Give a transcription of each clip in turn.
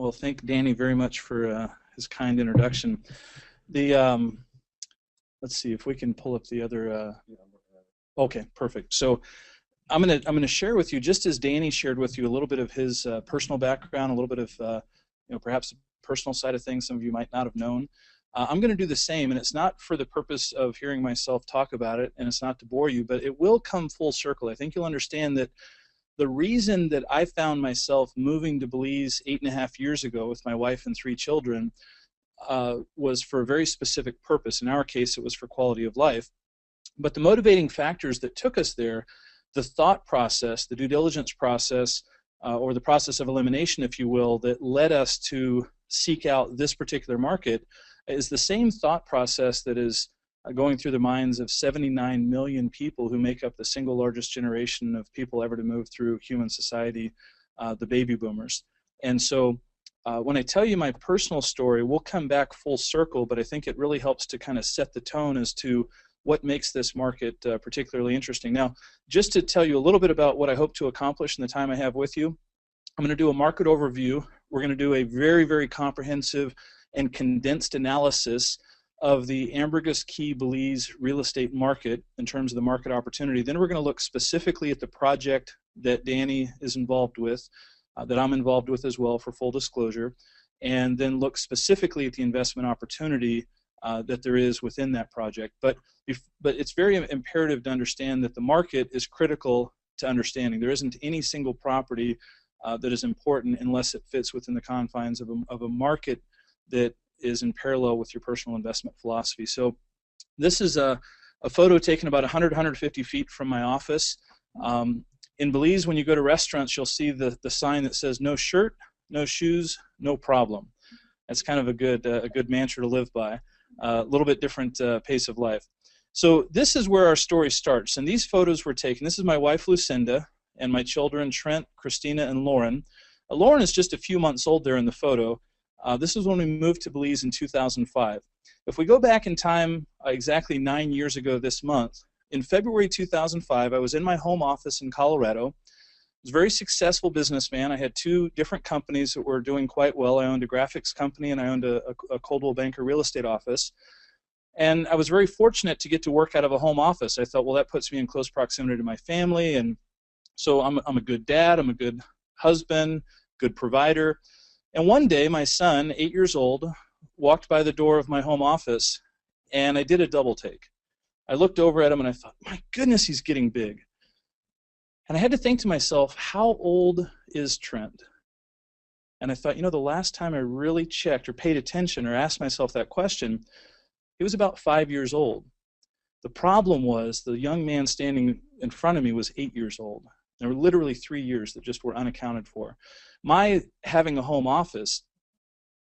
Well, thank Danny very much for his kind introduction. The let's see if we can pull up the other. Okay, perfect. So I'm gonna share with you, just as Danny shared with you, a little bit of his personal background, a little bit of perhaps the personal side of things some of you might not have known. I'm going to do the same, and it's not for the purpose of hearing myself talk about it, and it's not to bore you, but it will come full circle. I think you'll understand that the reason that I found myself moving to Belize 8.5 years ago with my wife and 3 children was for a very specific purpose. In our case, it was for quality of life. But the motivating factors that took us there, the thought process, the due diligence process, or the process of elimination, if you will, that led us to seek out this particular market, is the same thought process that is going through the minds of 79 million people who make up the single largest generation of people ever to move through human society, the baby boomers. And so when I tell you my personal story, we'll come back full circle, but I think it really helps to kind of set the tone as to what makes this market particularly interesting. Now, just to tell you a little bit about what I hope to accomplish in the time I have with you, I'm going to do a market overview. We're going to do a very, very comprehensive and condensed analysis of the Ambergris Caye Belize real estate market in terms of the market opportunity. Then we're going to look specifically at the project that Danny is involved with, that I'm involved with as well, for full disclosure, and then look specifically at the investment opportunity that there is within that project. But it's very imperative to understand that the market is critical to understanding. There isn't any single property that is important unless it fits within the confines of a market that is in parallel with your personal investment philosophy. So this is a photo taken about 150 feet from my office. In Belize, when you go to restaurants, you'll see the sign that says no shirt, no shoes, no problem. That's kind of a good mantra to live by. A little bit different pace of life. So this is where our story starts, and these photos were taken. This is my wife Lucinda and my children Trent, Christina, and Lauren. Lauren is just a few months old there in the photo. This was when we moved to Belize in 2005. If we go back in time exactly 9 years ago this month, in February 2005, I was in my home office in Colorado. I was a very successful businessman. I had 2 different companies that were doing quite well. I owned a graphics company and I owned a Coldwell Banker real estate office. And I was very fortunate to get to work out of a home office. I thought, well, that puts me in close proximity to my family, and so I'm a good dad, I'm a good husband, good provider. And one day, my son, 8 years old, walked by the door of my home office, and I did a double take. I looked over at him, and I thought, my goodness, he's getting big. And I had to think to myself, how old is Trent? And I thought, the last time I really checked or paid attention or asked myself that question, he was about 5 years old. The problem was the young man standing in front of me was 8 years old. There were literally 3 years that just were unaccounted for. My having a home office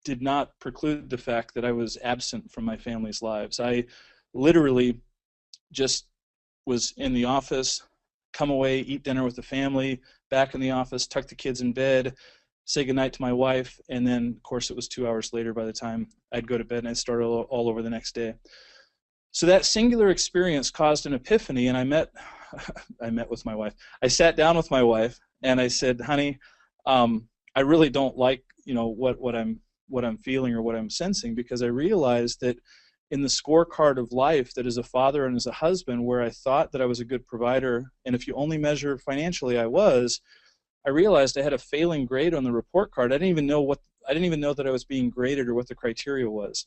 did not preclude the fact that I was absent from my family's lives. I literally just was in the office, come away, eat dinner with the family, back in the office, tuck the kids in bed, say goodnight to my wife, and then, of course, it was 2 hours later by the time I'd go to bed, and I'd start all over the next day. So that singular experience caused an epiphany, and I met with my wife. I sat down with my wife, and I said, honey, I really don't like what I'm feeling or what I'm sensing, because I realized that in the scorecard of life, that as a father and as a husband, where I thought that I was a good provider, and if you only measure financially, I realized I had a failing grade on the report card. I didn't even know that I was being graded or what the criteria was.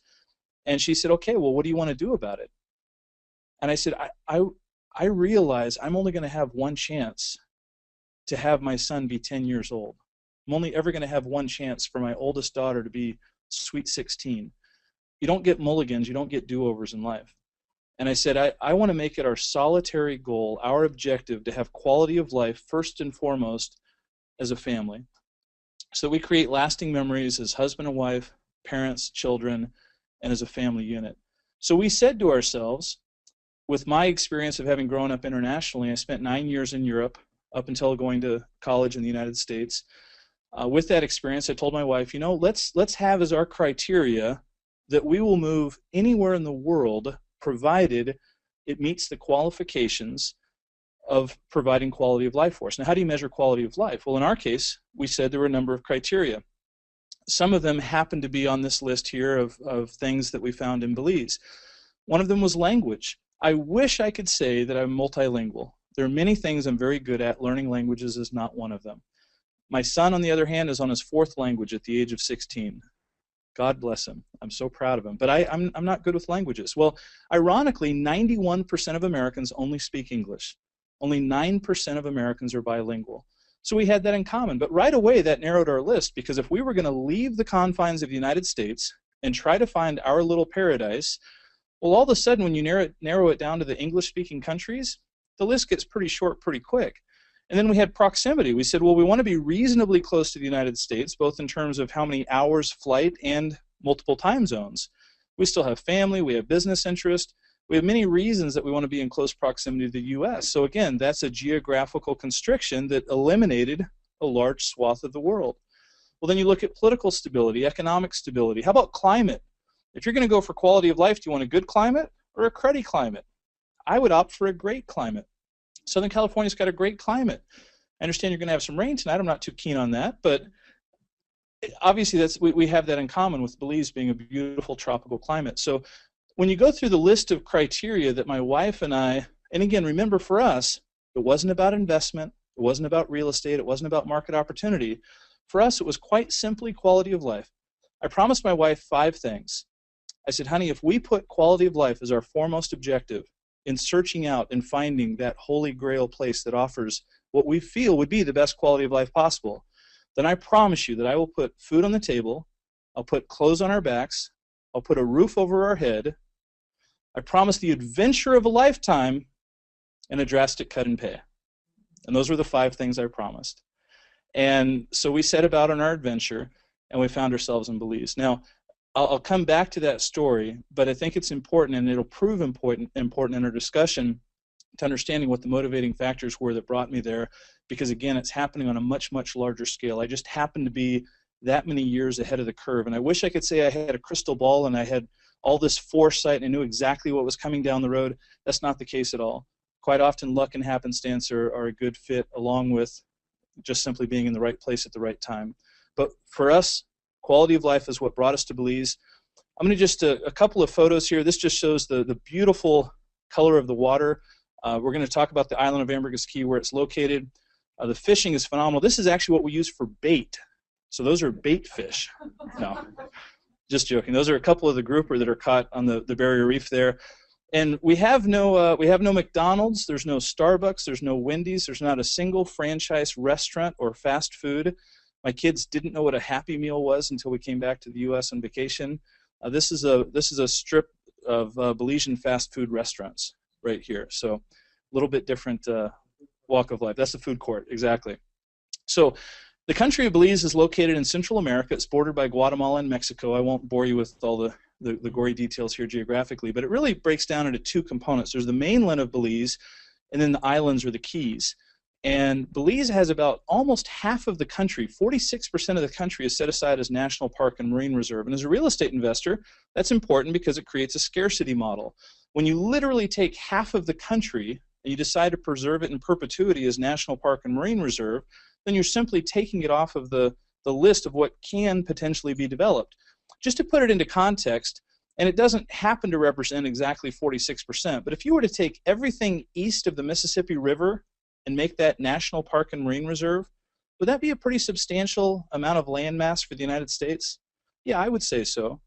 And she said, okay, well, what do you want to do about it? And I said, I realize I'm only going to have one chance to have my son be 10 years old. I'm only ever going to have one chance for my oldest daughter to be sweet 16. You don't get mulligans, you don't get do-overs in life. And I said, I want to make it our solitary goal, our objective, to have quality of life first and foremost as a family. So we create lasting memories as husband and wife, parents, children, and as a family unit. So we said to ourselves, with my experience of having grown up internationally, I spent 9 years in Europe up until going to college in the United States. With that experience, I told my wife, let's have as our criteria that we will move anywhere in the world provided it meets the qualifications of providing quality of life for us. Now, how do you measure quality of life? Well, in our case, we said there were a number of criteria. Some of them happen to be on this list here of things that we found in Belize. One of them was language. I wish I could say that I'm multilingual. There are many things I'm very good at. Learning languages is not one of them. My son, on the other hand, is on his 4th language at the age of 16. God bless him. I'm so proud of him. But I'm not good with languages. Well, ironically, 91% of Americans only speak English. Only 9% of Americans are bilingual. So we had that in common. But right away, that narrowed our list, because if we were going to leave the confines of the United States and try to find our little paradise, well, all of a sudden, when you narrow it down to the English-speaking countries, the list gets pretty short pretty quick. And then we had proximity. We said, well, we want to be reasonably close to the United States, both in terms of how many hours flight and multiple time zones. We still have family, we have business interest, we have many reasons that we want to be in close proximity to the U.S. So again, that's a geographical constriction that eliminated a large swath of the world. Well, then you look at political stability, economic stability. How about climate? If you're going to go for quality of life, do you want a good climate or a cruddy climate? I would opt for a great climate. Southern California's got a great climate. I understand you're going to have some rain tonight. I'm not too keen on that, but obviously we have that in common with Belize being a beautiful tropical climate. So when you go through the list of criteria that my wife and I, and again, remember for us, it wasn't about investment, it wasn't about real estate, it wasn't about market opportunity. For us, it was quite simply quality of life. I promised my wife 5 things. I said, honey, if we put quality of life as our foremost objective in searching out and finding that holy grail place that offers what we feel would be the best quality of life possible, then I promise you that I will put food on the table, I'll put clothes on our backs, I'll put a roof over our head, I promise the adventure of a lifetime, and a drastic cut in pay. And those were the 5 things I promised. And so we set about on our adventure, and we found ourselves in Belize. Now, I'll come back to that story, but I think it's important, and it'll prove important in our discussion, to understanding what the motivating factors were that brought me there, because again, it's happening on a much, much larger scale. I just happened to be that many years ahead of the curve, and I wish I could say I had a crystal ball and I had all this foresight and I knew exactly what was coming down the road. That's not the case at all. Quite often, luck and happenstance are a good fit, along with just simply being in the right place at the right time. But for us, quality of life is what brought us to Belize. I'm going to just a couple of photos here. This just shows the beautiful color of the water. We're going to talk about the island of Ambergris, Caye, where it's located. The fishing is phenomenal. This is actually what we use for bait. So those are bait fish. No, just joking. Those are a couple of the grouper that are caught on the barrier reef there. And we have no McDonald's. There's no Starbucks. There's no Wendy's. There's not a single franchise restaurant or fast food. My kids didn't know what a Happy Meal was until we came back to the U.S. on vacation. This is a strip of Belizean fast food restaurants right here. So a little bit different walk of life. That's the food court, exactly. So the country of Belize is located in Central America. It's bordered by Guatemala and Mexico. I won't bore you with all the gory details here geographically, but it really breaks down into 2 components. There's the mainland of Belize, and then the islands or the keys. And Belize has about almost half of the country, 46% of the country is set aside as national park and marine reserve. And as a real estate investor, that's important because it creates a scarcity model. When you literally take half of the country and you decide to preserve it in perpetuity as national park and marine reserve, then you're simply taking it off of the list of what can potentially be developed. Just to put it into context, and it doesn't happen to represent exactly 46%, but if you were to take everything east of the Mississippi River and make that national park and marine reserve, would that be a pretty substantial amount of land mass for the United States? Yeah, I would say so,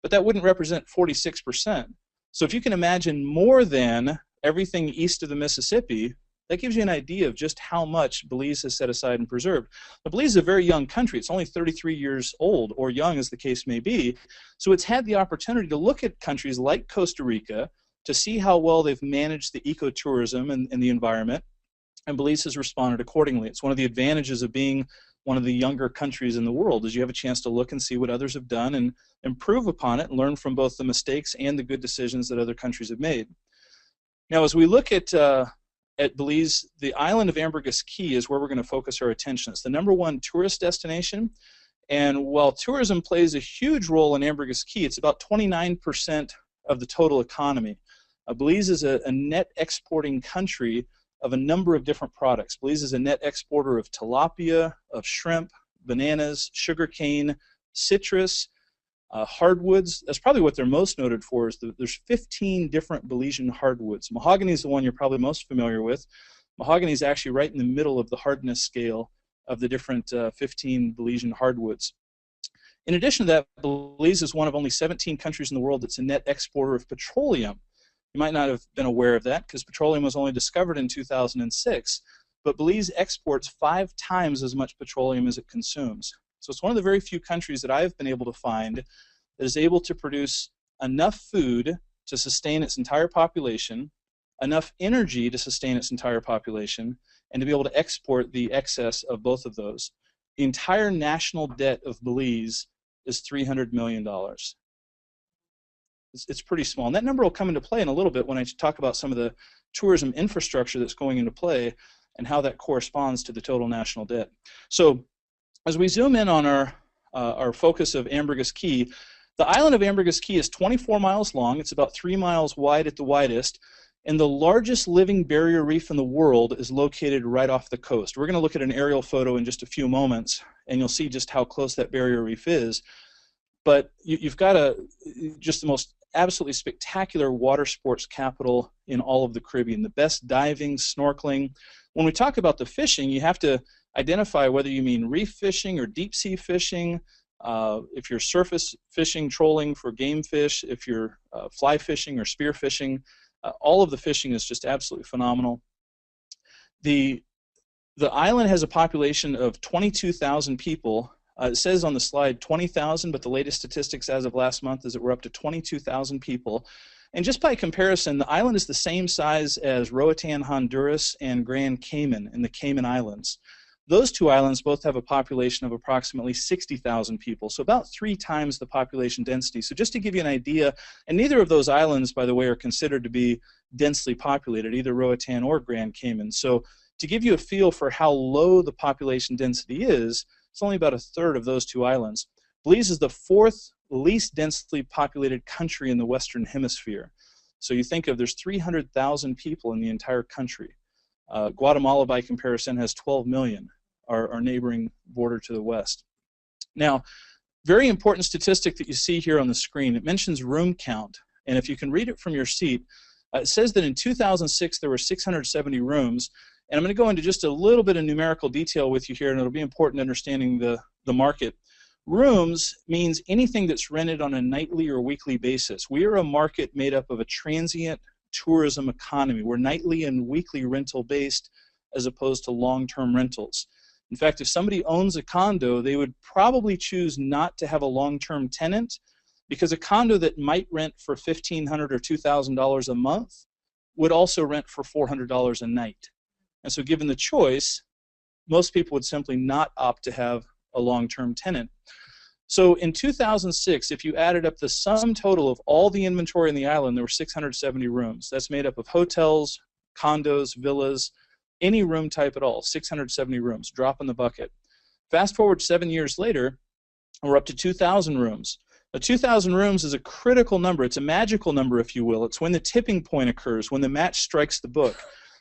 but that wouldn't represent 46%. So if you can imagine more than everything east of the Mississippi, that gives you an idea of just how much Belize has set aside and preserved. Now, Belize is a very young country. It's only 33 years old, or young as the case may be, so it's had the opportunity to look at countries like Costa Rica to see how well they've managed the ecotourism and the environment, and Belize has responded accordingly. It's one of the advantages of being one of the younger countries in the world, is you have a chance to look and see what others have done and improve upon it and learn from both the mistakes and the good decisions that other countries have made. Now, as we look at Belize, the island of Ambergris Caye is where we're going to focus our attention. It's the #1 tourist destination, and while tourism plays a huge role in Ambergris Caye, it's about 29% of the total economy. Belize is a net exporting country of a number of different products. Belize is a net exporter of tilapia, of shrimp, bananas, sugarcane, citrus, hardwoods. That's probably what they're most noted for. Is there's 15 different Belizean hardwoods. Mahogany is the one you're probably most familiar with. Mahogany is actually right in the middle of the hardness scale of the different 15 Belizean hardwoods. In addition to that, Belize is one of only 17 countries in the world that's a net exporter of petroleum. You might not have been aware of that because petroleum was only discovered in 2006, but Belize exports 5 times as much petroleum as it consumes. So it's one of the very few countries that I've been able to find that is able to produce enough food to sustain its entire population, enough energy to sustain its entire population, and to be able to export the excess of both of those. The entire national debt of Belize is $300 million. It's pretty small. And that number will come into play in a little bit when I talk about some of the tourism infrastructure that's going into play and how that corresponds to the total national debt. So as we zoom in on our focus of Ambergris Caye, the island of Ambergris Caye is 24 miles long. It's about 3 miles wide at the widest. And the largest living barrier reef in the world is located right off the coast. We're going to look at an aerial photo in just a few moments, and you'll see just how close that barrier reef is. But you've got just the most absolutely spectacular water sports capital in all of the Caribbean. The best diving, snorkeling. When we talk about the fishing, you have to identify whether you mean reef fishing or deep sea fishing. If you're surface fishing, trolling for game fish, if you're fly fishing or spear fishing, all of the fishing is just absolutely phenomenal. The island has a population of 22,000 people. It says on the slide 20,000, but the latest statistics as of last month is that we're up to 22,000 people. And just by comparison, the island is the same size as Roatan, Honduras, and Grand Cayman in the Cayman Islands. Those two islands both have a population of approximately 60,000 people, so about 3 times the population density. So just to give you an idea, and neither of those islands, by the way, are considered to be densely populated, either Roatan or Grand Cayman. So to give you a feel for how low the population density is, it's only about 1/3 of those two islands. Belize is the 4th least densely populated country in the Western Hemisphere. So you think of there's 300,000 people in the entire country. Guatemala, by comparison, has 12 million, our neighboring border to the west. Now, very important statistic that you see here on the screen, it mentions room count. And if you can read it from your seat, it says that in 2006 there were 670 rooms. And I'm going to go into just a little bit of numerical detail with you here, and it'll be important understanding the market. Rooms means anything that's rented on a nightly or weekly basis. We are a market made up of a transient tourism economy. We're nightly and weekly rental based as opposed to long-term rentals. In fact, if somebody owns a condo, they would probably choose not to have a long-term tenant because a condo that might rent for $1,500 or $2,000 a month would also rent for $400 a night. And so given the choice, most people would simply not opt to have a long-term tenant. So in 2006, if you added up the sum total of all the inventory in the island, there were 670 rooms. That's made up of hotels, condos, villas, any room type at all, 670 rooms, drop in the bucket. Fast forward 7 years later, we're up to 2,000 rooms. Now, 2,000 rooms is a critical number. It's a magical number, if you will. It's when the tipping point occurs, when the match strikes the book.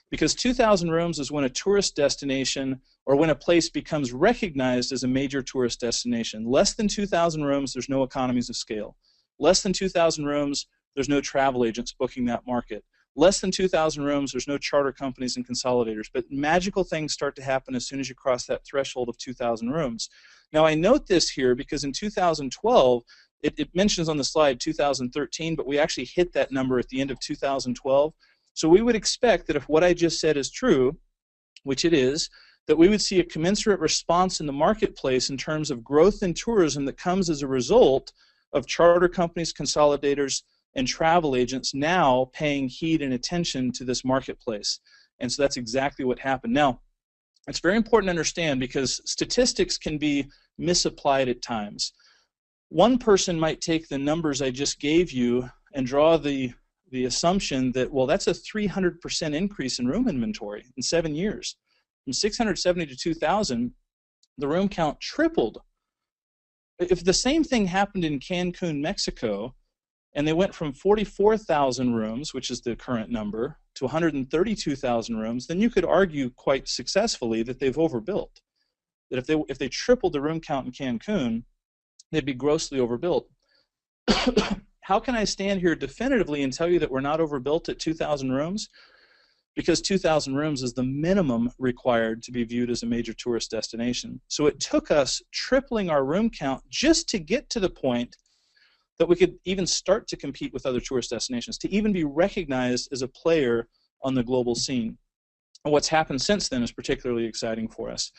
Because 2,000 rooms is when a tourist destination or when a place becomes recognized as a major tourist destination. Less than 2,000 rooms, there's no economies of scale. Less than 2,000 rooms, there's no travel agents booking that market. Less than 2,000 rooms, there's no charter companies and consolidators. But magical things start to happen as soon as you cross that threshold of 2,000 rooms. Now, I note this here because in 2012, it mentions on the slide 2013, but we actually hit that number at the end of 2012. So we would expect that if what I just said is true, which it is, that we would see a commensurate response in the marketplace in terms of growth in tourism that comes as a result of charter companies, consolidators, and travel agents now paying heed and attention to this marketplace. And so that's exactly what happened. Now, it's very important to understand because statistics can be misapplied at times. One person might take the numbers I just gave you and draw the assumption that, well, that's a 300% increase in room inventory in 7 years. From 670 to 2,000, the room count tripled. If the same thing happened in Cancun, Mexico, and they went from 44,000 rooms, which is the current number, to 132,000 rooms, then you could argue quite successfully that they've overbuilt. That if they tripled the room count in Cancun, they'd be grossly overbuilt. How can I stand here definitively and tell you that we're not overbuilt at 2,000 rooms? Because 2,000 rooms is the minimum required to be viewed as a major tourist destination. So it took us tripling our room count just to get to the point that we could even start to compete with other tourist destinations, to even be recognized as a player on the global scene. And what's happened since then is particularly exciting for us.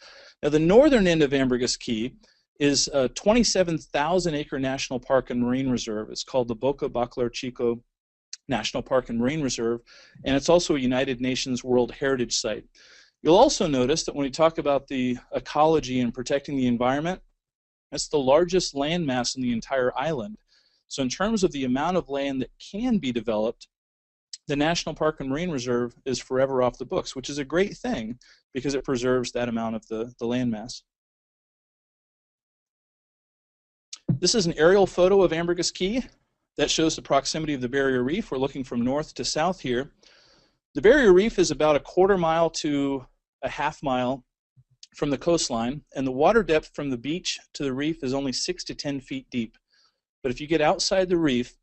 Now, the northern end of Ambergris Caye is a 27,000-acre national park and marine reserve. It's called the Boca Bacalar Chico National Park and Marine Reserve, and it's also a United Nations World Heritage Site. You'll also notice that when we talk about the ecology and protecting the environment, it's the largest landmass in the entire island. So in terms of the amount of land that can be developed, the National Park and Marine Reserve is forever off the books, which is a great thing because it preserves that amount of the landmass. This is an aerial photo of Ambergris Caye that shows the proximity of the barrier reef. We're looking from north to south here. The barrier reef is about a 1/4 mile to a 1/2 mile from the coastline, and the water depth from the beach to the reef is only 6 to 10 feet deep. But if you get outside the reef,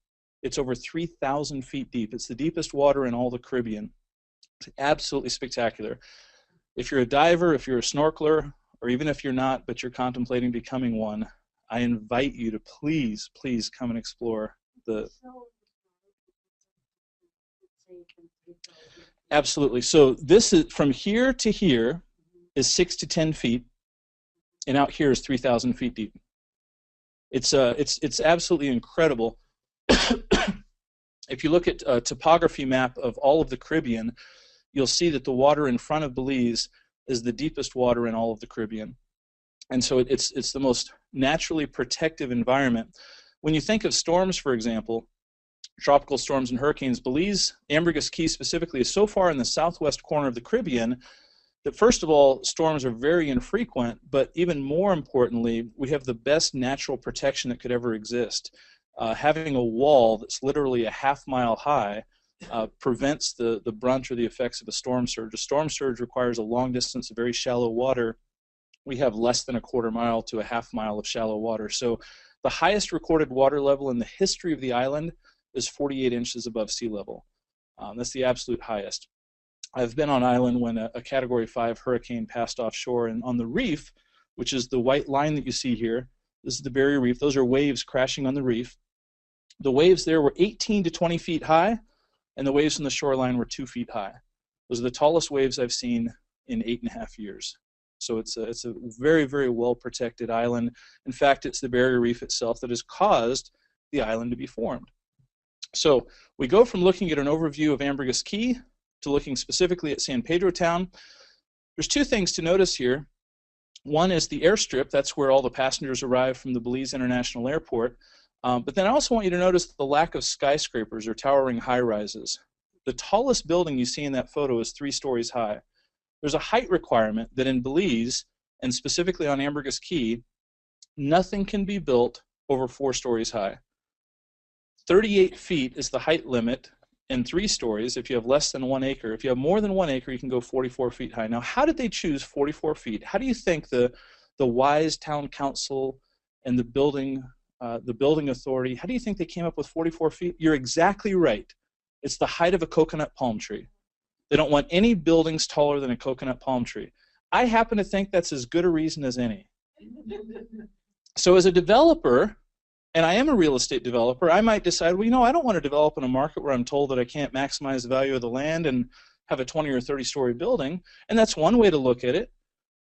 it's over 3,000 feet deep. It's the deepest water in all the Caribbean. It's absolutely spectacular. If you're a diver, if you're a snorkeler, or even if you're not, but you're contemplating becoming one, I invite you to please, please come and explore the... Absolutely. So this is, from here to here is 6 to 10 feet, and out here is 3,000 feet deep. It's absolutely incredible. If you look at a topography map of all of the Caribbean, you'll see that the water in front of Belize is the deepest water in all of the Caribbean. And so it's the most naturally protective environment. When you think of storms, for example, tropical storms and hurricanes, Belize, Ambergris Caye specifically, is so far in the southwest corner of the Caribbean that, first of all, storms are very infrequent, but even more importantly, we have the best natural protection that could ever exist. Having a wall that's literally a 1/2 mile high prevents the brunt or the effects of a storm surge. A storm surge requires a long distance of very shallow water. We have less than a 1/4 mile to a 1/2 mile of shallow water. So the highest recorded water level in the history of the island is 48 inches above sea level. That's the absolute highest. I've been on island when a Category 5 hurricane passed offshore, and on the reef, which is the white line that you see here, this is the barrier reef. Those are waves crashing on the reef. The waves there were 18 to 20 feet high, and the waves on the shoreline were 2 feet high. Those are the tallest waves I've seen in 8.5 years. So it's a very, very well protected island. In fact, it's the barrier reef itself that has caused the island to be formed. So we go from looking at an overview of Ambergris Caye to looking specifically at San Pedro Town. There's two things to notice here. One is the airstrip. That's where all the passengers arrive from the Belize International Airport. But then I also want you to notice the lack of skyscrapers or towering high-rises. The tallest building you see in that photo is 3 stories high. There's a height requirement that in Belize, and specifically on Ambergris Caye, nothing can be built over 4 stories high. 38 feet is the height limit in 3 stories if you have less than 1 acre. If you have more than 1 acre, you can go 44 feet high. Now, how did they choose 44 feet? How do you think the wise town council and the building authority, how do you think they came up with 44 feet? You're exactly right. It's the height of a coconut palm tree. They don't want any buildings taller than a coconut palm tree. I happen to think that's as good a reason as any. So as a developer, and I am a real estate developer, I might decide, well, you know, I don't want to develop in a market where I'm told that I can't maximize the value of the land and have a 20 or 30-story building, and that's one way to look at it.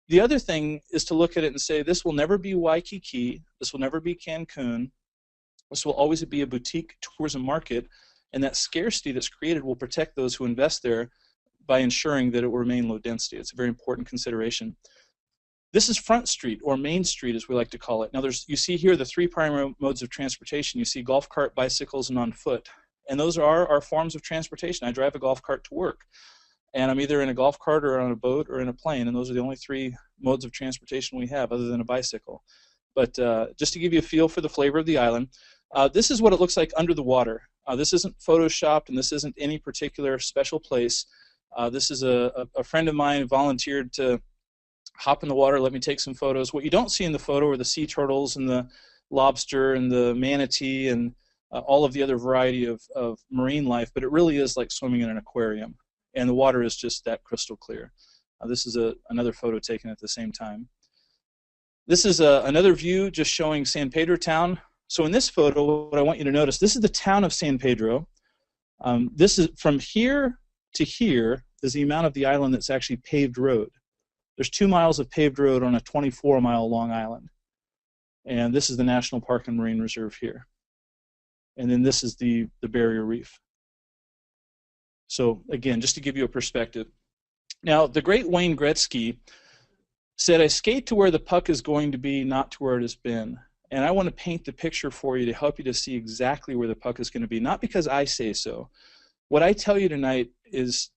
The other thing is to look at it and say, this will never be Waikiki, this will never be Cancun, this will always be a boutique tourism market, and that scarcity that's created will protect those who invest there by ensuring that it will remain low density. It's a very important consideration. This is Front Street, or Main Street as we like to call it. Now you see here the 3 primary modes of transportation. You see golf cart, bicycles, and on foot. And those are our forms of transportation. I drive a golf cart to work. And I'm either in a golf cart or on a boat or in a plane, and those are the only 3 modes of transportation we have other than a bicycle. But just to give you a feel for the flavor of the island, this is what it looks like under the water. This isn't photoshopped, and this isn't any particular special place. This is a friend of mine who volunteered to hop in the water, let me take some photos. What you don't see in the photo are the sea turtles and the lobster and the manatee and all of the other variety of marine life, but it really is like swimming in an aquarium, and the water is just that crystal clear. This is another photo taken at the same time. This is another view just showing San Pedro town. So in this photo, what I want you to notice, this is the town of San Pedro. This is from here to here is the amount of the island that's actually paved road. There's 2 miles of paved road on a 24-mile long island. And this is the National Park and Marine Reserve here. And then this is the barrier reef. So again, just to give you a perspective. Now, the great Wayne Gretzky said, "I skate to where the puck is going to be, not to where it has been." And I want to paint the picture for you to help you to see exactly where the puck is going to be, not because I say so. What I tell you tonight is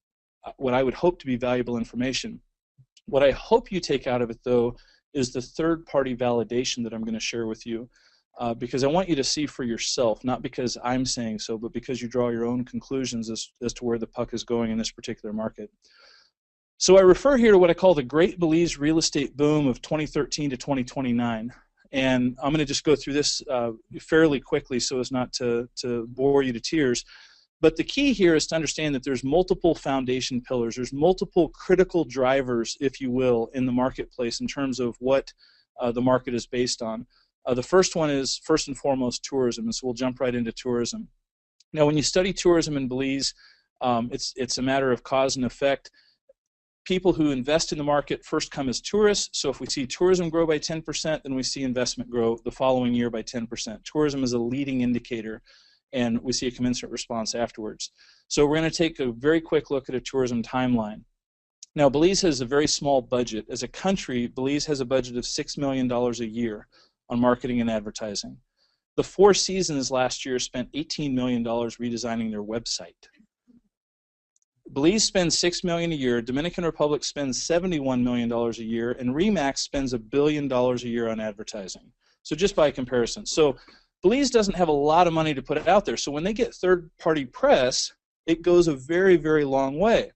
what I would hope to be valuable information. What I hope you take out of it, though, is the third-party validation that I'm going to share with you, because I want you to see for yourself, not because I'm saying so, but because you draw your own conclusions as to where the puck is going in this particular market. So I refer here to what I call the Great Belize Real Estate Boom of 2013 to 2029. And I'm going to just go through this fairly quickly so as not to bore you to tears. But the key here is to understand that there's multiple foundation pillars. There's multiple critical drivers, if you will, in the marketplace in terms of what the market is based on. The first one is, first and foremost, tourism. And so we'll jump right into tourism. Now, when you study tourism in Belize, it's a matter of cause and effect. People who invest in the market first come as tourists. So if we see tourism grow by 10%, then we see investment grow the following year by 10%. Tourism is a leading indicator, and we see a commensurate response afterwards. So we're going to take a very quick look at a tourism timeline. Now, Belize has a very small budget. As a country, Belize has a budget of $6 million a year on marketing and advertising. The Four Seasons last year spent $18 million redesigning their website. Belize spends $6 million a year, Dominican Republic spends $71 million a year, and RE/MAX spends $1 billion a year on advertising. So just by comparison. So Belize doesn't have a lot of money to put out there. So when they get third-party press, it goes a very, very long way.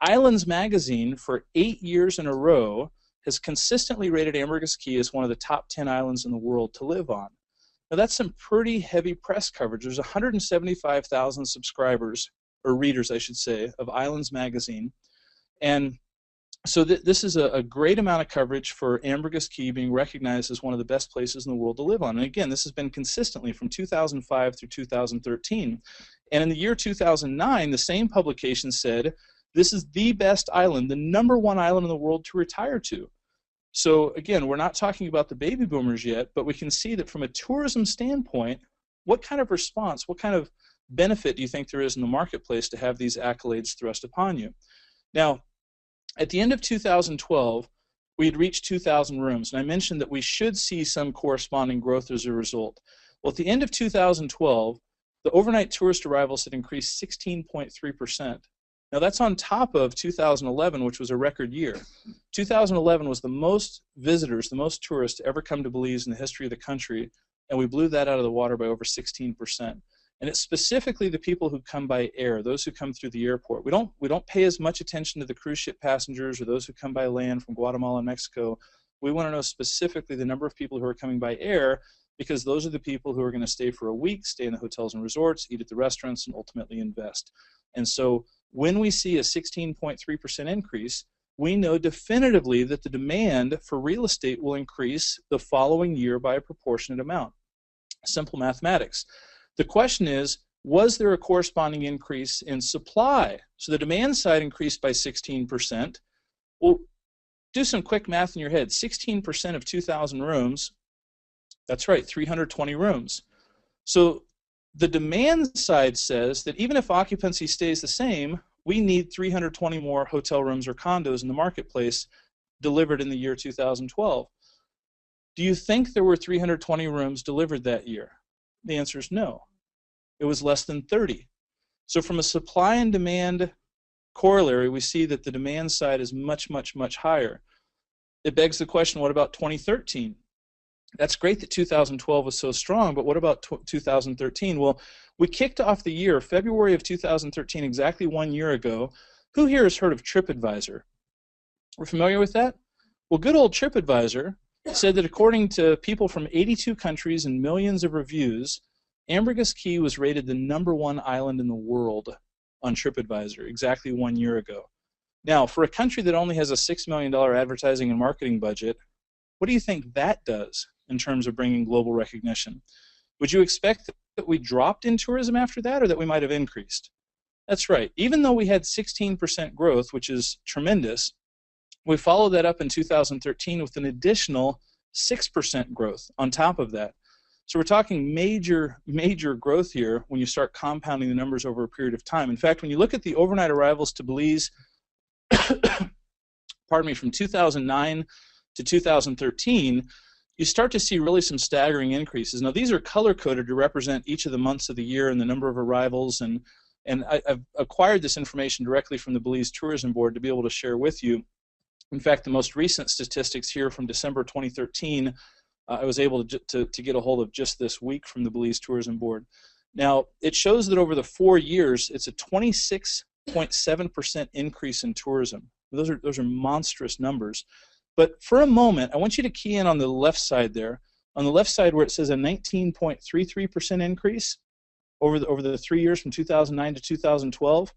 Islands Magazine, for 8 years in a row, has consistently rated Ambergris Caye as one of the top 10 islands in the world to live on. Now that's some pretty heavy press coverage. There's 175,000 subscribers, or readers, I should say, of Islands Magazine. And so this is a great amount of coverage for Ambergris Caye being recognized as one of the best places in the world to live on. And again, this has been consistently from 2005 through 2013. And in the year 2009, the same publication said, this is the best island, the #1 island in the world to retire to. So again, we're not talking about the baby boomers yet, but we can see that from a tourism standpoint, what kind of response, what kind of benefit do you think there is in the marketplace to have these accolades thrust upon you? Now, at the end of 2012, we had reached 2,000 rooms, and I mentioned that we should see some corresponding growth as a result. Well, at the end of 2012, the overnight tourist arrivals had increased 16.3%. Now, that's on top of 2011, which was a record year. 2011 was the most visitors, the most tourists to ever come to Belize in the history of the country, and we blew that out of the water by over 16%. And it's specifically the people who come by air, those who come through the airport. We don't pay as much attention to the cruise ship passengers or those who come by land from Guatemala and Mexico. We want to know specifically the number of people who are coming by air, because those are the people who are going to stay for a week, stay in the hotels and resorts, eat at the restaurants, and ultimately invest. And so when we see a 16.3% increase, we know definitively that the demand for real estate will increase the following year by a proportionate amount. Simple mathematics. The question is, was there a corresponding increase in supply? So the demand side increased by 16%. Well, do some quick math in your head. 16% of 2,000 rooms, that's right, 320 rooms. So the demand side says that even if occupancy stays the same, we need 320 more hotel rooms or condos in the marketplace delivered in the year 2012. Do you think there were 320 rooms delivered that year? The answer is no. It was less than 30. So from a supply and demand corollary, we see that the demand side is much, much, much higher. It begs the question, what about 2013? That's great that 2012 was so strong, but what about 2013? Well, we kicked off the year, February of 2013, exactly 1 year ago. Who here has heard of TripAdvisor? We're familiar with that? Well, good old TripAdvisor said that according to people from 82 countries and millions of reviews, Ambergris Caye was rated the #1 island in the world on TripAdvisor exactly 1 year ago. Now, for a country that only has a $6 million advertising and marketing budget, what do you think that does in terms of bringing global recognition? Would you expect that we dropped in tourism after that, or that we might have increased? That's right. Even though we had 16% growth, which is tremendous, we followed that up in 2013 with an additional 6% growth on top of that. So we're talking major growth here when you start compounding the numbers over a period of time. In fact, when you look at the overnight arrivals to Belize, pardon me, from 2009 to 2013, you start to see really some staggering increases. Now, these are color-coded to represent each of the months of the year and the number of arrivals, and I've acquired this information directly from the Belize Tourism Board to be able to share with you. In fact, the most recent statistics here from December 2013, I was able to get a hold of just this week from the Belize Tourism Board. Now, it shows that over the 4 years, it's a 26.7% increase in tourism. Those are monstrous numbers. But for a moment, I want you to key in on the left side there. On the left side where it says a 19.33% increase over the 3 years from 2009 to 2012,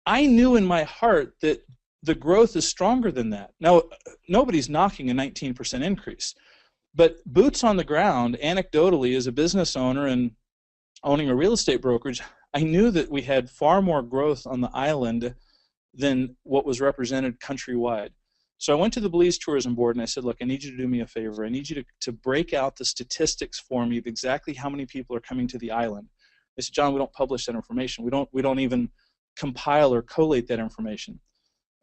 I knew in my heart that the growth is stronger than that. Now, nobody's knocking a 19% increase. But boots on the ground, anecdotally, as a business owner and owning a real estate brokerage, I knew that we had far more growth on the island than what was represented countrywide. So I went to the Belize Tourism Board and I said, look, I need you to do me a favor. I need you to break out the statistics for me of exactly how many people are coming to the island. They said, John, we don't publish that information. We don't even compile or collate that information.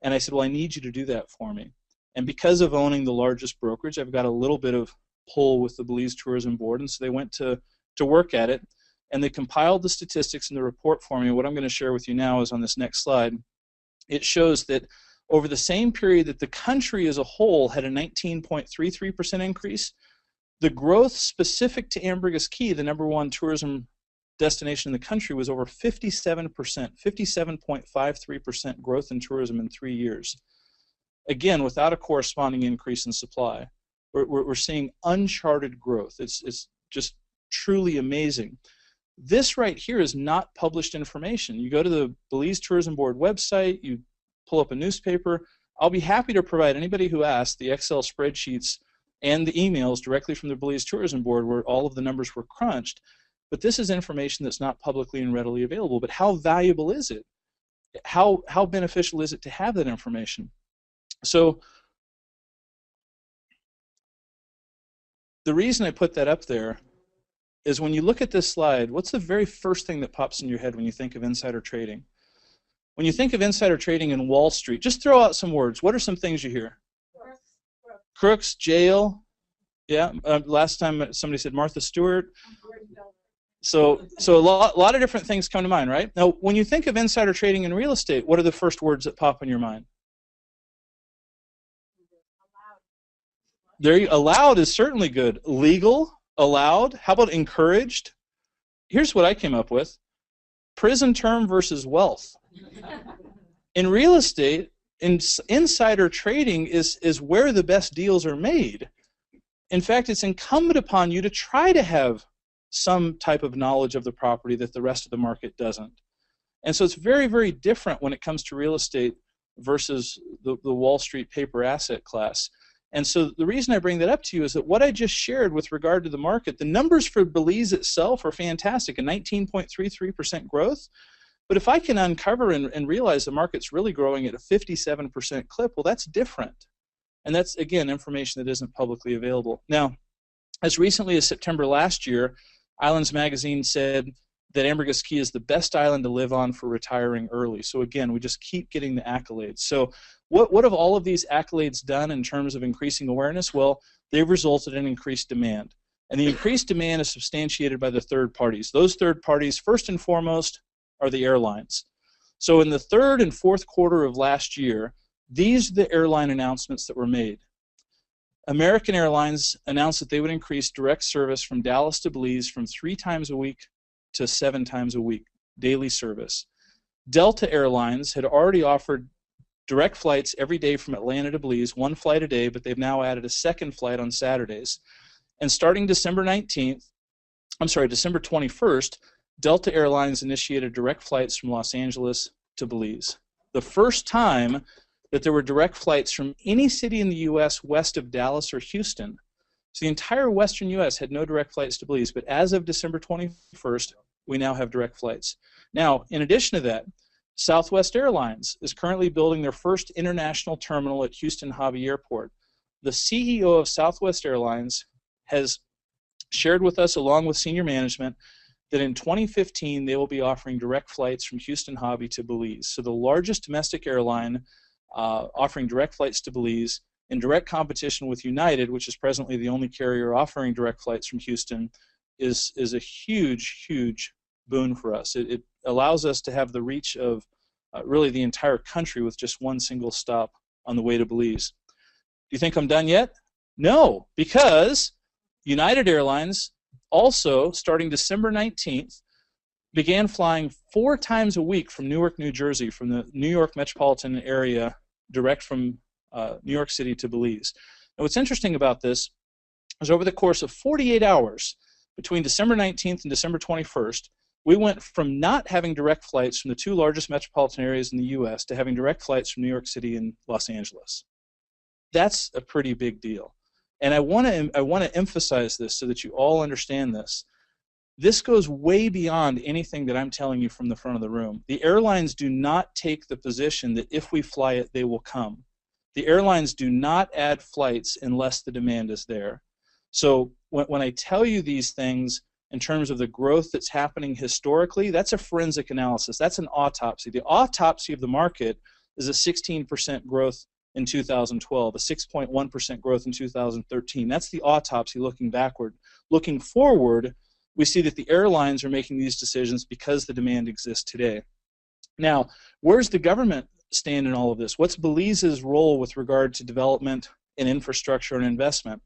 And I said, well, I need you to do that for me. And because of owning the largest brokerage, I've got a little bit of pull with the Belize Tourism Board, and so they went to work at it, and they compiled the statistics in the report for me. What I'm going to share with you now is on this next slide. It shows that over the same period that the country as a whole had a 19.33% increase, the growth specific to Ambergris Caye, the #1 tourism destination in the country, was over 57%, 57.53% growth in tourism in 3 years. Again, without a corresponding increase in supply. We're seeing uncharted growth. It's just truly amazing. This right here is not published information. You go to the Belize Tourism Board website, you pull up a newspaper. I'll be happy to provide anybody who asks the Excel spreadsheets and the emails directly from the Belize Tourism Board where all of the numbers were crunched. But this is information that's not publicly and readily available. But how valuable is it? How beneficial is it to have that information? So the reason I put that up there is when you look at this slide, what's the very first thing that pops in your head when you think of insider trading? When you think of insider trading in Wall Street, just throw out some words. What are some things you hear? Crooks, jail. Yeah, last time somebody said Martha Stewart. So a lot of different things come to mind, right? Now, when you think of insider trading in real estate, what are the first words that pop in your mind? Allowed is certainly good. Legal, allowed. How about encouraged? Here's what I came up with. Prison term versus wealth. In real estate, insider trading is where the best deals are made. In fact, it's incumbent upon you to try to have some type of knowledge of the property that the rest of the market doesn't. And so it's very, very different when it comes to real estate versus the Wall Street paper asset class. And so the reason I bring that up to you is that what I just shared with regard to the market, the numbers for Belize itself are fantastic, a 19.33% growth. But if I can uncover and realize the market's really growing at a 57% clip, well, that's different. And that's, again, information that isn't publicly available. Now, as recently as September last year, Islands Magazine said that Ambergris Caye is the best island to live on for retiring early. So again, we just keep getting the accolades. So what have all of these accolades done in terms of increasing awareness? Well, they've resulted in increased demand. And the increased demand is substantiated by the third parties. Those third parties, first and foremost, are the airlines. So in the third and fourth quarter of last year, these are the airline announcements that were made. American Airlines announced that they would increase direct service from Dallas to Belize from 3 times a week to 7 times a week, daily service. Delta Airlines had already offered direct flights every day from Atlanta to Belize, 1 flight a day, but they've now added a 2nd flight on Saturdays. And starting December 21st, Delta Airlines initiated direct flights from Los Angeles to Belize. The first time that there were direct flights from any city in the U.S. west of Dallas or Houston. So the entire western U.S. had no direct flights to Belize, but as of December 21st, we now have direct flights. Now, in addition to that, Southwest Airlines is currently building their first international terminal at Houston Hobby Airport. The CEO of Southwest Airlines has shared with us, along with senior management, that in 2015 they will be offering direct flights from Houston Hobby to Belize. So the largest domestic airline offering direct flights to Belize in direct competition with United, which is presently the only carrier offering direct flights from Houston, is a huge, huge boon for us. It allows us to have the reach of really the entire country with just one single stop on the way to Belize. Do you think I'm done yet? No, because United Airlines also, starting December 19th, began flying 4 times a week from Newark, New Jersey, from the New York metropolitan area, direct from New York City to Belize. Now, what's interesting about this is over the course of 48 hours between December 19th and December 21st, we went from not having direct flights from the 2 largest metropolitan areas in the U.S. to having direct flights from New York City and Los Angeles. That's a pretty big deal. And I want to emphasize this so that you all understand this. This goes way beyond anything that I'm telling you from the front of the room. The airlines do not take the position that if we fly it, they will come. The airlines do not add flights unless the demand is there. So when I tell you these things in terms of the growth that's happening historically, that's a forensic analysis. That's an autopsy. The autopsy of the market is a 16% growth in 2012, a 6.1% growth in 2013. That's the autopsy looking backward. Looking forward, we see that the airlines are making these decisions because the demand exists today. Now, where's the government stand in all of this? What's Belize's role with regard to development and infrastructure and investment?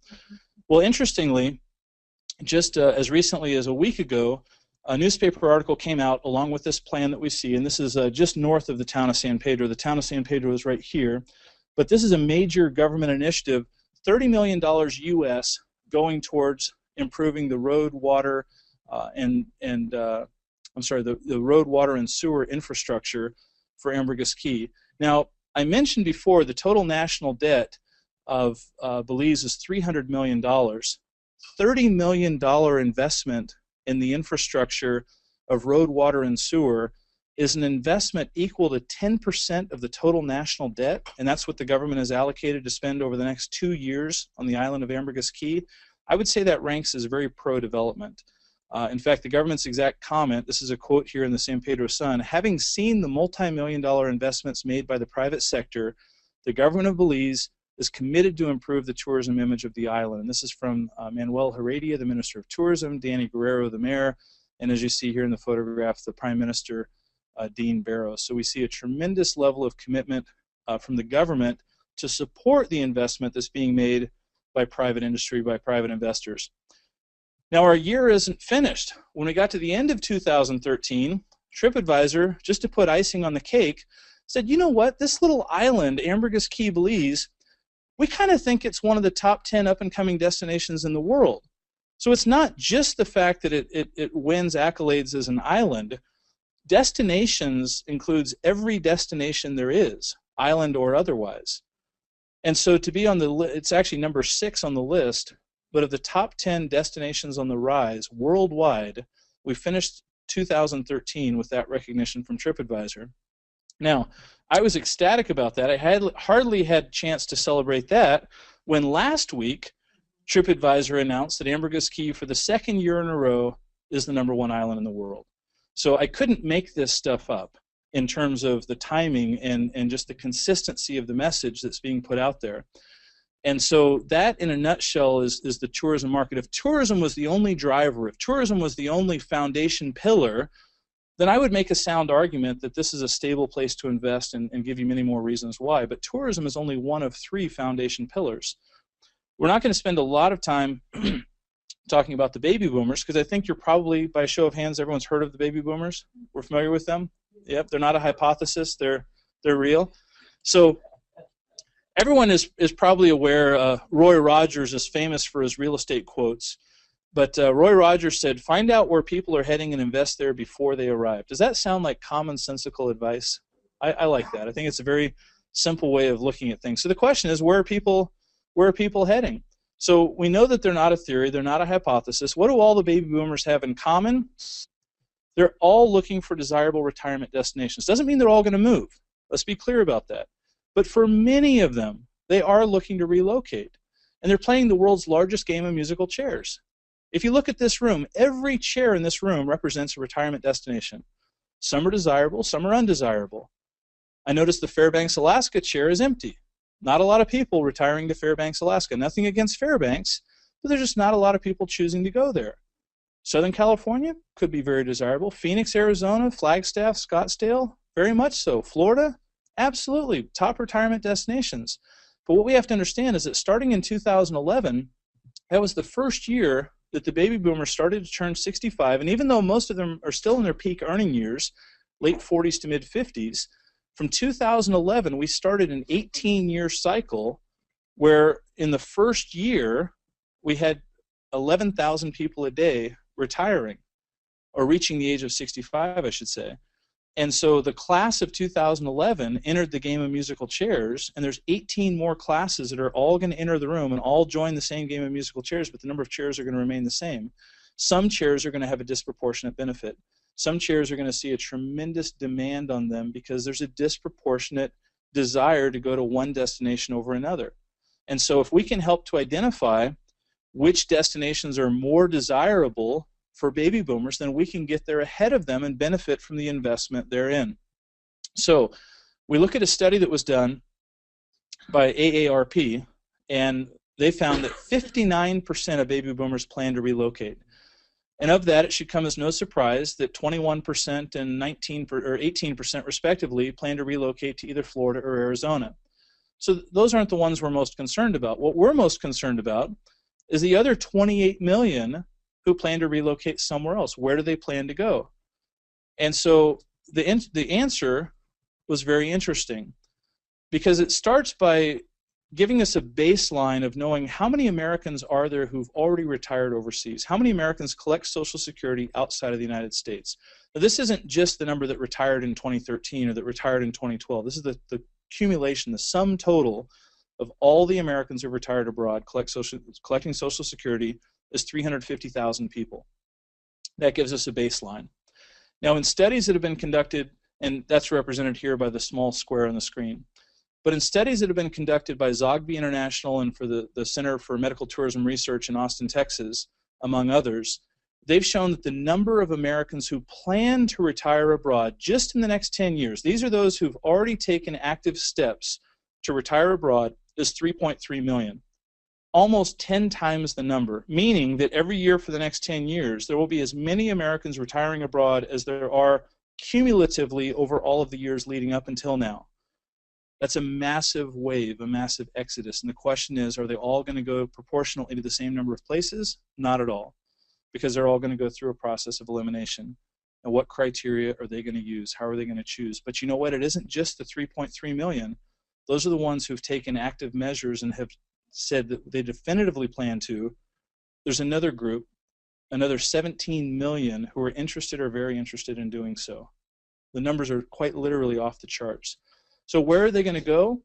Well, interestingly, just as recently as a week ago, a newspaper article came out along with this plan that we see, and this is just north of the town of San Pedro. The town of San Pedro is right here. But this is a major government initiative, $30 million U.S. going towards improving the road, water, the road, water, and sewer infrastructure for Ambergris Caye. Now, I mentioned before the total national debt of Belize is $300 million. $30 million investment in the infrastructure of road, water, and sewer is an investment equal to 10% of the total national debt, and that's what the government has allocated to spend over the next 2 years on the island of Ambergris Caye. I would say that ranks as very pro-development. In fact, the government's exact comment, this is a quote here in the San Pedro Sun, having seen the multi-million-dollar investments made by the private sector, the government of Belize is committed to improve the tourism image of the island. And this is from Manuel Heredia, the Minister of Tourism, Danny Guerrero, the Mayor, and as you see here in the photograph, the Prime Minister, Dean Barrows. So we see a tremendous level of commitment from the government to support the investment that's being made by private industry, by private investors. Now, our year isn't finished. When we got to the end of 2013, TripAdvisor, just to put icing on the cake, said, you know what, this little island, Ambergris Caye, Belize, we kind of think it's one of the top 10 up-and-coming destinations in the world. So it's not just the fact that it wins accolades as an island. Destinations includes every destination there is, island or otherwise. And so to be on the list, it's actually number 6 on the list, but of the top 10 destinations on the rise worldwide, we finished 2013 with that recognition from TripAdvisor. Now, I was ecstatic about that. I hardly had a chance to celebrate that when last week TripAdvisor announced that Ambergris Caye for the 2nd year in a row is the #1 island in the world. So I couldn't make this stuff up in terms of the timing and just the consistency of the message that's being put out there. And so that, in a nutshell, is the tourism market. If tourism was the only driver, if tourism was the only foundation pillar, then I would make a sound argument that this is a stable place to invest and give you many more reasons why. But tourism is only one of 3 foundation pillars. We're not going to spend a lot of time talking about the baby boomers, because I think you're probably, by a show of hands, everyone's heard of the baby boomers. We're familiar with them. Yep, they're not a hypothesis. They're real. So everyone is probably aware, Roy Rogers is famous for his real estate quotes, but Roy Rogers said, find out where people are heading and invest there before they arrive. Does that sound like commonsensical advice? I like that. I think it's a very simple way of looking at things. So the question is, where are people heading? So we know that they're not a theory, they're not a hypothesis. What do all the baby boomers have in common? They're all looking for desirable retirement destinations. Doesn't mean they're all going to move. Let's be clear about that. But for many of them, they are looking to relocate. And they're playing the world's largest game of musical chairs. If you look at this room, every chair in this room represents a retirement destination. Some are desirable, some are undesirable. I noticed the Fairbanks, Alaska chair is empty. Not a lot of people retiring to Fairbanks, Alaska. Nothing against Fairbanks, but there's just not a lot of people choosing to go there. Southern California could be very desirable. Phoenix, Arizona, Flagstaff, Scottsdale, very much so. Florida, absolutely, top retirement destinations. But what we have to understand is that starting in 2011, that was the first year that the baby boomers started to turn 65, and even though most of them are still in their peak earning years, late 40s to mid 50s, from 2011 we started an 18-year cycle where in the first year we had 11,000 people a day retiring, or reaching the age of 65, I should say. And so the class of 2011 entered the game of musical chairs, and there's 18 more classes that are all going to enter the room and all join the same game of musical chairs, but the number of chairs are going to remain the same. Some chairs are going to have a disproportionate benefit. Some chairs are going to see a tremendous demand on them because there's a disproportionate desire to go to one destination over another. And so if we can help to identify which destinations are more desirable for baby boomers, then we can get there ahead of them and benefit from the investment they're in. So we look at a study that was done by AARP, and they found that 59% of baby boomers plan to relocate. And of that, it should come as no surprise that 21% and 18% respectively plan to relocate to either Florida or Arizona. So those aren't the ones we're most concerned about. What we're most concerned about is the other 28 million who plan to relocate somewhere else. Where do they plan to go? And so the answer was very interesting, because it starts by giving us a baseline of knowing how many Americans are there who've already retired overseas. How many Americans collect Social Security outside of the United States? Now, this isn't just the number that retired in 2013 or that retired in 2012. This is the accumulation, the sum total of all the Americans who retired abroad collecting Social Security is 350,000 people. That gives us a baseline. Now, in studies that have been conducted, and that's represented here by the small square on the screen, but in studies that have been conducted by Zogby International and for the Center for Medical Tourism Research in Austin, Texas, among others, they've shown that the number of Americans who plan to retire abroad just in the next 10 years, these are those who've already taken active steps to retire abroad, is 3.3 million. Almost 10 times the number, meaning that every year for the next 10 years, there will be as many Americans retiring abroad as there are cumulatively over all of the years leading up until now. That's a massive wave, a massive exodus. And the question is, are they all going to go proportionally to the same number of places? Not at all, because they're all going to go through a process of elimination. And what criteria are they going to use? How are they going to choose? But you know what? It isn't just the 3.3 million. Those are the ones who've taken active measures and have said that they definitively plan to. There's another group, another 17 million, who are interested or very interested in doing so. The numbers are quite literally off the charts. So where are they going to go?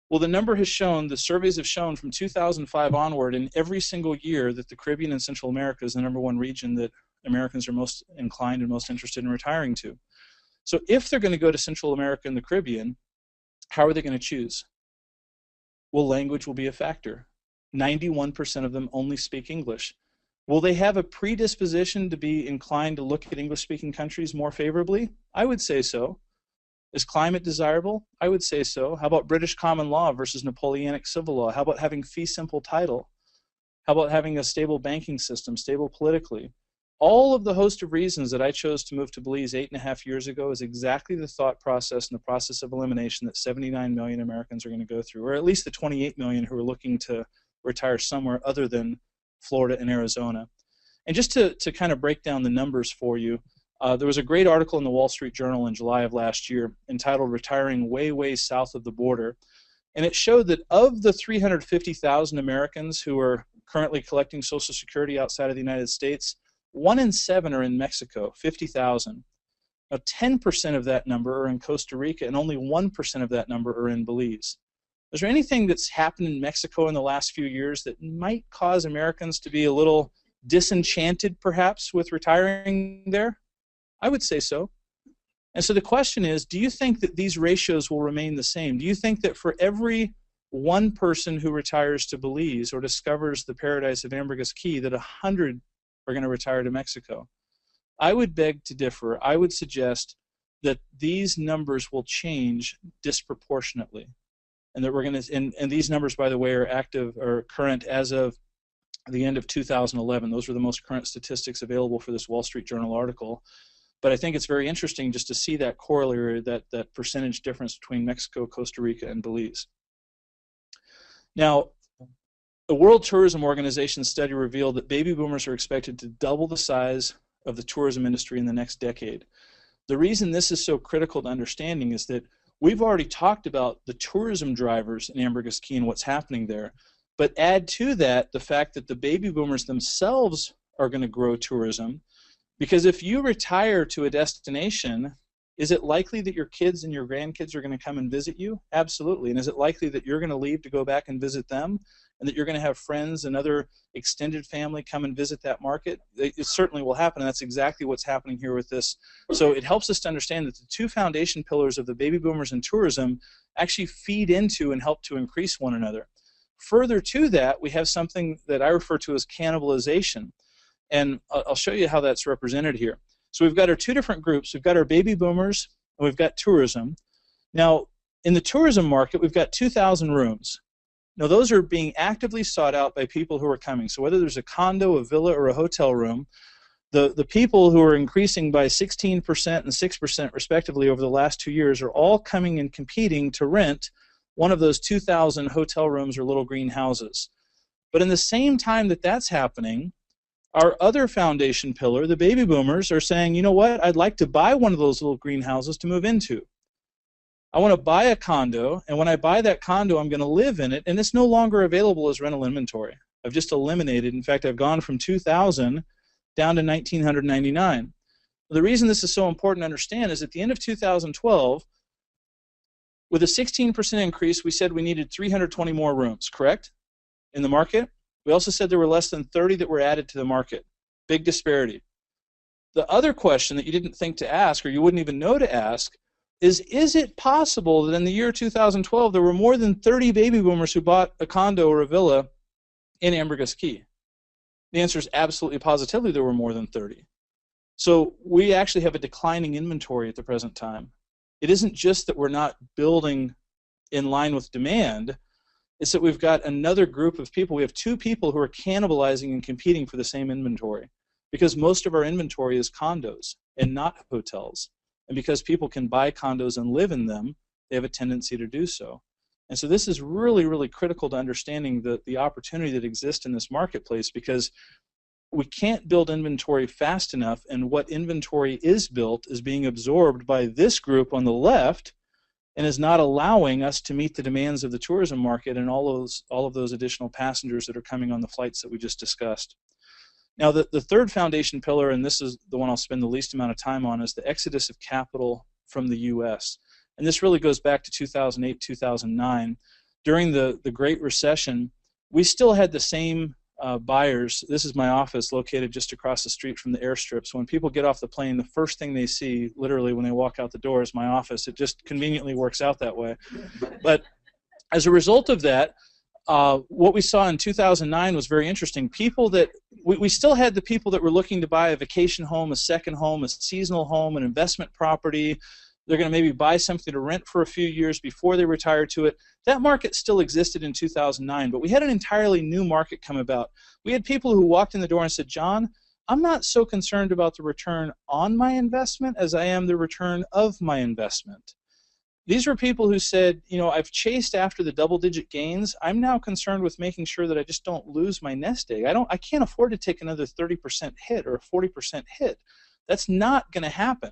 Well, the number has shown, the surveys have shown from 2005 onward, in every single year, that the Caribbean and Central America is the #1 region that Americans are most inclined and most interested in retiring to. So if they're going to go to Central America and the Caribbean, how are they going to choose? Well, language will be a factor. 91% of them only speak English. Will they have a predisposition to be inclined to look at English-speaking countries more favorably? I would say so. Is climate desirable? I would say so. How about British common law versus Napoleonic civil law? How about having fee simple title? How about having a stable banking system, stable politically? All of the host of reasons that I chose to move to Belize 8.5 years ago is exactly the thought process and the process of elimination that 79 million Americans are going to go through, or at least the 28 million who are looking to retire somewhere other than Florida and Arizona. And just to kind of break down the numbers for you, There was a great article in the Wall Street Journal in July of last year entitled "Retiring Way, Way South of the Border." And it showed that of the 350,000 Americans who are currently collecting Social Security outside of the United States, 1 in 7 are in Mexico, 50,000. Now, 10% of that number are in Costa Rica, and only 1% of that number are in Belize. Is there anything that's happened in Mexico in the last few years that might cause Americans to be a little disenchanted, perhaps, with retiring there? I would say so. And so the question is, do you think that these ratios will remain the same? Do you think that for every one person who retires to Belize or discovers the paradise of Ambergris Caye, that 100 are going to retire to Mexico? I would beg to differ. I would suggest that these numbers will change disproportionately. And that we're going to, and these numbers, by the way, are active or current as of the end of 2011. Those were the most current statistics available for this Wall Street Journal article. But I think it's very interesting just to see that corollary, that percentage difference between Mexico, Costa Rica, and Belize. Now, the World Tourism Organization study revealed that baby boomers are expected to double the size of the tourism industry in the next decade. The reason this is so critical to understanding is that we've already talked about the tourism drivers in Ambergris Caye and what's happening there, but add to that the fact that the baby boomers themselves are going to grow tourism. Because if you retire to a destination, is it likely that your kids and your grandkids are going to come and visit you? Absolutely. And is it likely that you're going to leave to go back and visit them, and that you're going to have friends and other extended family come and visit that market? It certainly will happen, and that's exactly what's happening here with this. So it helps us to understand that the two foundation pillars of the baby boomers and tourism actually feed into and help to increase one another. Further to that, we have something that I refer to as cannibalization. And I'll show you how that's represented here. So we've got our two different groups. We've got our baby boomers, and we've got tourism. Now, in the tourism market, we've got 2,000 rooms. Now, those are being actively sought out by people who are coming. So whether there's a condo, a villa, or a hotel room, the people who are increasing by 16% and 6% respectively over the last 2 years are all coming and competing to rent one of those 2,000 hotel rooms or little green houses. But in the same time that that's happening, our other foundation pillar, the baby boomers, are saying, you know what, I'd like to buy one of those little greenhouses to move into. I want to buy a condo, and when I buy that condo, I'm going to live in it, and it's no longer available as rental inventory. I've just eliminated, in fact, I've gone from 2,000 down to 1,999. The reason this is so important to understand is at the end of 2012, with a 16% increase, we said we needed 320 more rooms, correct, in the market? We also said there were less than 30 that were added to the market. Big disparity. The other question that you didn't think to ask, or you wouldn't even know to ask, is it possible that in the year 2012 there were more than 30 baby boomers who bought a condo or a villa in Ambergris Caye? The answer is absolutely positively there were more than 30. So we actually have a declining inventory at the present time. It isn't just that we're not building in line with demand, it's that we've got another group of people. We have two people who are cannibalizing and competing for the same inventory, because most of our inventory is condos and not hotels. And because people can buy condos and live in them, they have a tendency to do so. And so this is really, really critical to understanding the opportunity that exists in this marketplace, because we can't build inventory fast enough, and what inventory is built is being absorbed by this group on the left, and is not allowing us to meet the demands of the tourism market and all of those additional passengers that are coming on the flights that we just discussed. Now, the third foundation pillar, and this is the one I'll spend the least amount of time on, is the exodus of capital from the U.S. And this really goes back to 2008, 2009. During the Great Recession, we still had the same buyers. This is my office located just across the street from the airstrip. So when people get off the plane, the first thing they see, literally when they walk out the door, is my office. It just conveniently works out that way. But as a result of that, what we saw in 2009 was very interesting. People that, we still had the people that were looking to buy a vacation home, a second home, a seasonal home, an investment property. They're going to maybe buy something to rent for a few years before they retire to it. That market still existed in 2009, but we had an entirely new market come about. We had people who walked in the door and said, John, I'm not so concerned about the return on my investment as I am the return of my investment. These were people who said, you know, I've chased after the double-digit gains. I'm now concerned with making sure that I just don't lose my nest egg. I can't afford to take another 30% hit or a 40% hit. That's not going to happen.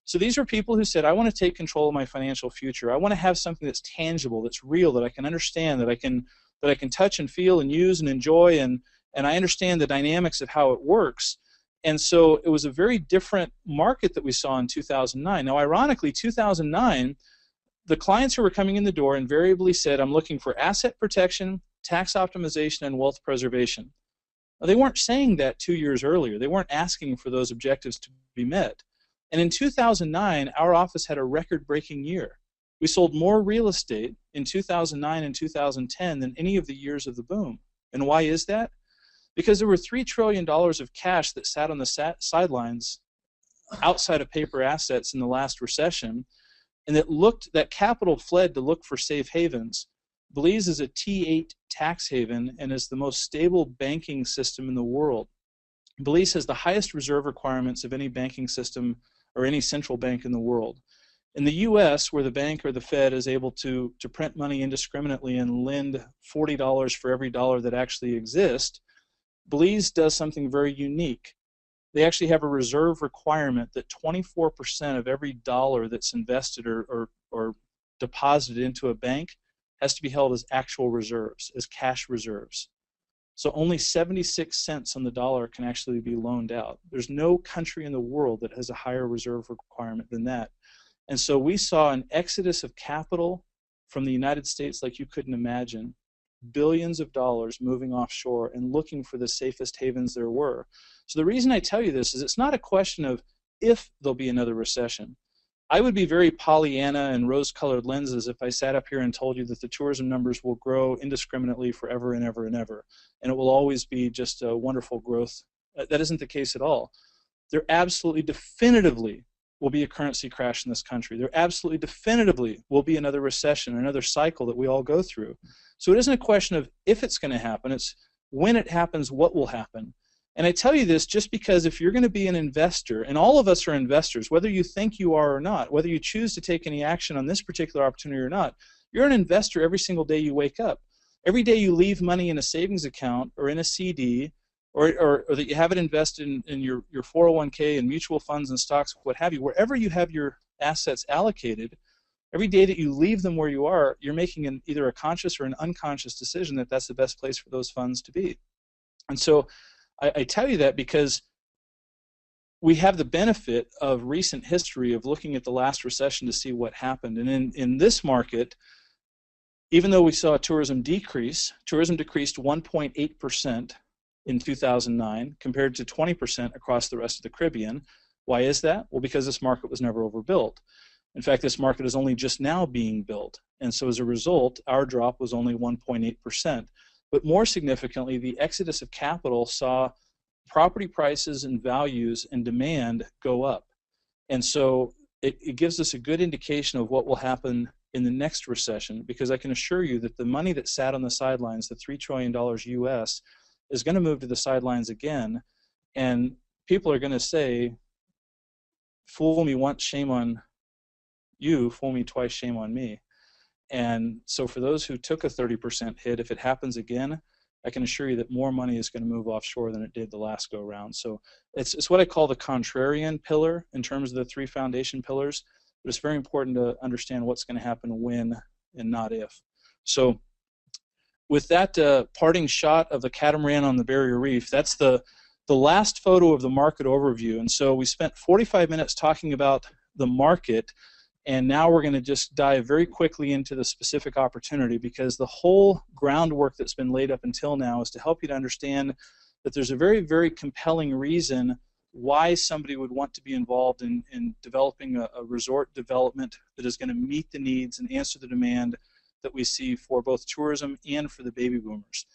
So these are people who said, I want to take control of my financial future. I want to have something that's tangible, that's real, that I can understand, that I can touch and feel and use and enjoy, and I understand the dynamics of how it works. And so it was a very different market that we saw in 2009. Now, ironically, 2009, the clients who were coming in the door invariably said, I'm looking for asset protection, tax optimization, and wealth preservation. Now, they weren't saying that 2 years earlier. They weren't asking for those objectives to be met. And in 2009, our office had a record-breaking year. We sold more real estate in 2009 and 2010 than any of the years of the boom. And why is that? Because there were $3 trillion of cash that sat on the sidelines outside of paper assets in the last recession, and that capital fled to look for safe havens. Belize is a T8 tax haven and is the most stable banking system in the world. Belize has the highest reserve requirements of any banking system or any central bank in the world. In the US, where the bank or the Fed is able to print money indiscriminately and lend $40 for every dollar that actually exists, Belize does something very unique. They actually have a reserve requirement that 24% of every dollar that's invested or deposited into a bank has to be held as actual reserves, as cash reserves. So only 76 cents on the dollar can actually be loaned out. There's no country in the world that has a higher reserve requirement than that. And so we saw an exodus of capital from the United States like you couldn't imagine. Billions of dollars moving offshore and looking for the safest havens there were. So the reason I tell you this is it's not a question of if there'll be another recession. I would be very Pollyanna and rose-colored lenses if I sat up here and told you that the tourism numbers will grow indiscriminately forever and ever and ever, and it will always be just a wonderful growth. That isn't the case at all. There absolutely definitively will be a currency crash in this country. There absolutely definitively will be another recession, another cycle that we all go through. So it isn't a question of if it's going to happen, it's when it happens, what will happen. And I tell you this just because if you're going to be an investor, and all of us are investors, whether you think you are or not, whether you choose to take any action on this particular opportunity or not, you're an investor every single day you wake up. Every day you leave money in a savings account or in a CD, or that you have it invested in your 401k and mutual funds and stocks, what have you, wherever you have your assets allocated, every day that you leave them where you are, you're making either a conscious or an unconscious decision that that's the best place for those funds to be. And so I tell you that because we have the benefit of recent history of looking at the last recession to see what happened. And in this market, even though we saw tourism decrease, tourism decreased 1.8% in 2009 compared to 20% across the rest of the Caribbean. Why is that? Well, because this market was never overbuilt. In fact, this market is only just now being built. And so as a result, our drop was only 1.8%. But more significantly, the exodus of capital saw property prices and values and demand go up. And so it gives us a good indication of what will happen in the next recession, because I can assure you that the money that sat on the sidelines, the $3 trillion US, is going to move to the sidelines again. And people are going to say, fool me once, shame on you, fool me twice, shame on me. And so for those who took a 30% hit, if it happens again, I can assure you that more money is going to move offshore than it did the last go round. So it's what I call the contrarian pillar in terms of the three foundation pillars, but it's very important to understand what's going to happen when and not if. So with that parting shot of the catamaran on the barrier reef, that's the last photo of the market overview. And so we spent 45 minutes talking about the market, and now we're going to just dive very quickly into the specific opportunity, because the whole groundwork that's been laid up until now is to help you to understand that there's a very, very compelling reason why somebody would want to be involved in developing a resort development that is going to meet the needs and answer the demand that we see for both tourism and for the baby boomers.